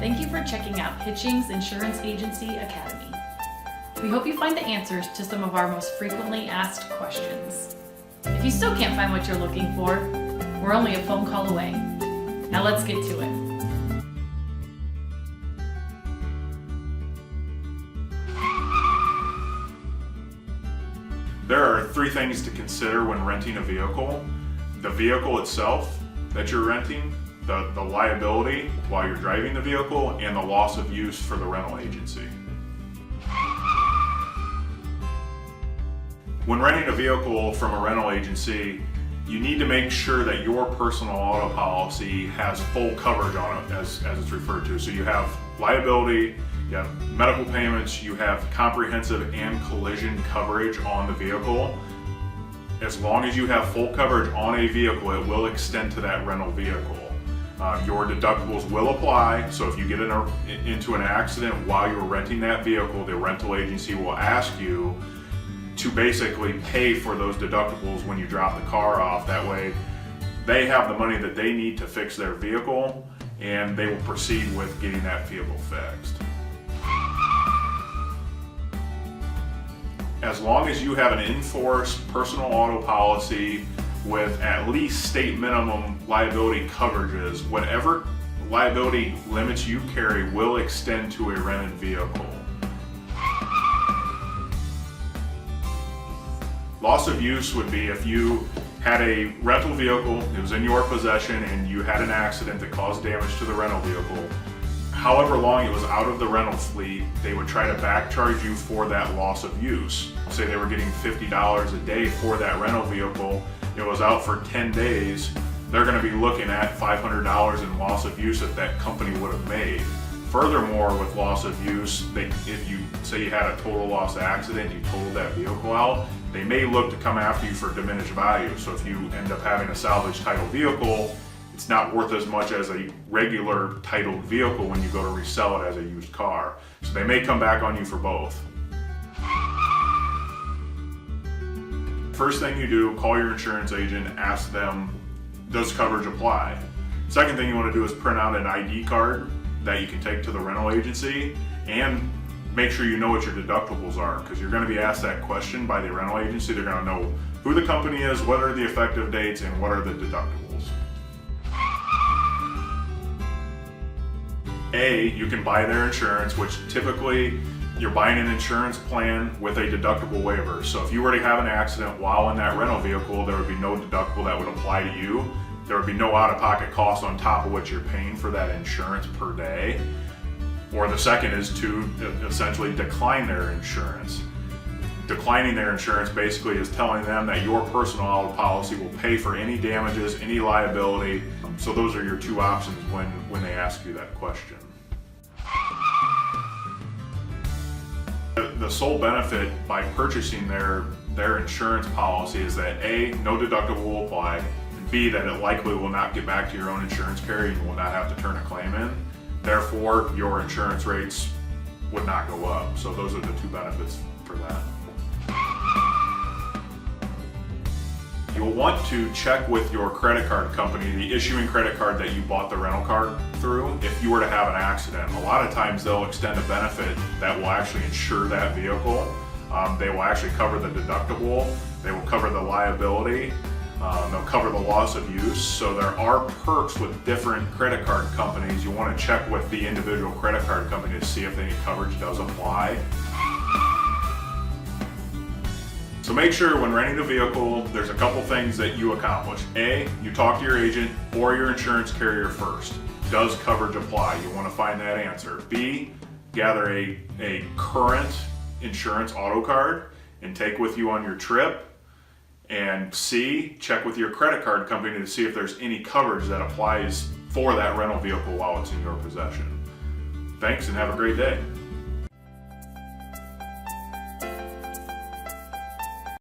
Thank you for checking out Hitchings Insurance Agency Academy. We hope you find the answers to some of our most frequently asked questions. If you still can't find what you're looking for, we're only a phone call away. Now let's get to it. There are three things to consider when renting a vehicle. The vehicle itself that you're renting, the liability while you're driving the vehicle, and the loss of use for the rental agency. When renting a vehicle from a rental agency, you need to make sure that your personal auto policy has full coverage on it, as it's referred to. So you have liability, you have medical payments, you have comprehensive and collision coverage on the vehicle. As long as you have full coverage on a vehicle, it will extend to that rental vehicle. Your deductibles will apply, so if you get into an accident while you're renting that vehicle, the rental agency will ask you to basically pay for those deductibles when you drop the car off. That way they have the money that they need to fix their vehicle, and they will proceed with getting that vehicle fixed. As long as you have an enforced personal auto policy with at least state minimum liability coverages, whatever liability limits you carry will extend to a rented vehicle. Loss of use would be if you had a rental vehicle, it was in your possession, and you had an accident that caused damage to the rental vehicle. However long it was out of the rental fleet, they would try to back charge you for that loss of use. Say they were getting $50 a day for that rental vehicle, it was out for 10 days, they're going to be looking at $500 in loss of use that company would have made. Furthermore, with loss of use, if you say you had a total loss accident, you totaled that vehicle out, they may look to come after you for diminished value. So if you end up having a salvage title vehicle, it's not worth as much as a regular titled vehicle when you go to resell it as a used car. So they may come back on you for both. First thing you do, call your insurance agent, ask them, does coverage apply? Second thing you want to do is print out an ID card that you can take to the rental agency, and make sure you know what your deductibles are, because you're going to be asked that question by the rental agency. They're going to know who the company is, what are the effective dates, and what are the deductibles. You can buy their insurance, which typically you're buying an insurance plan with a deductible waiver. So if you were to have an accident while in that rental vehicle, there would be no deductible that would apply to you. There would be no out-of-pocket cost on top of what you're paying for that insurance per day. Or the second is to essentially decline their insurance. Declining their insurance basically is telling them that your personal auto policy will pay for any damages, any liability. So those are your two options when they ask you that question. The sole benefit by purchasing their insurance policy is that A, no deductible will apply, and B, that it likely will not get back to your own insurance carrier. You will not have to turn a claim in. Therefore, your insurance rates would not go up. So those are the two benefits for that. You'll want to check with your credit card company, the issuing credit card that you bought the rental car through, if you were to have an accident. A lot of times they'll extend a benefit that will actually insure that vehicle. They will actually cover the deductible, they will cover the liability, they'll cover the loss of use. So there are perks with different credit card companies. You want to check with the individual credit card company to see if any coverage does apply. So make sure when renting a vehicle, there's a couple things that you accomplish. A, you talk to your agent or your insurance carrier first. Does coverage apply? You want to find that answer. B, gather a current insurance auto card and take with you on your trip. And C, check with your credit card company to see if there's any coverage that applies for that rental vehicle while it's in your possession. Thanks and have a great day.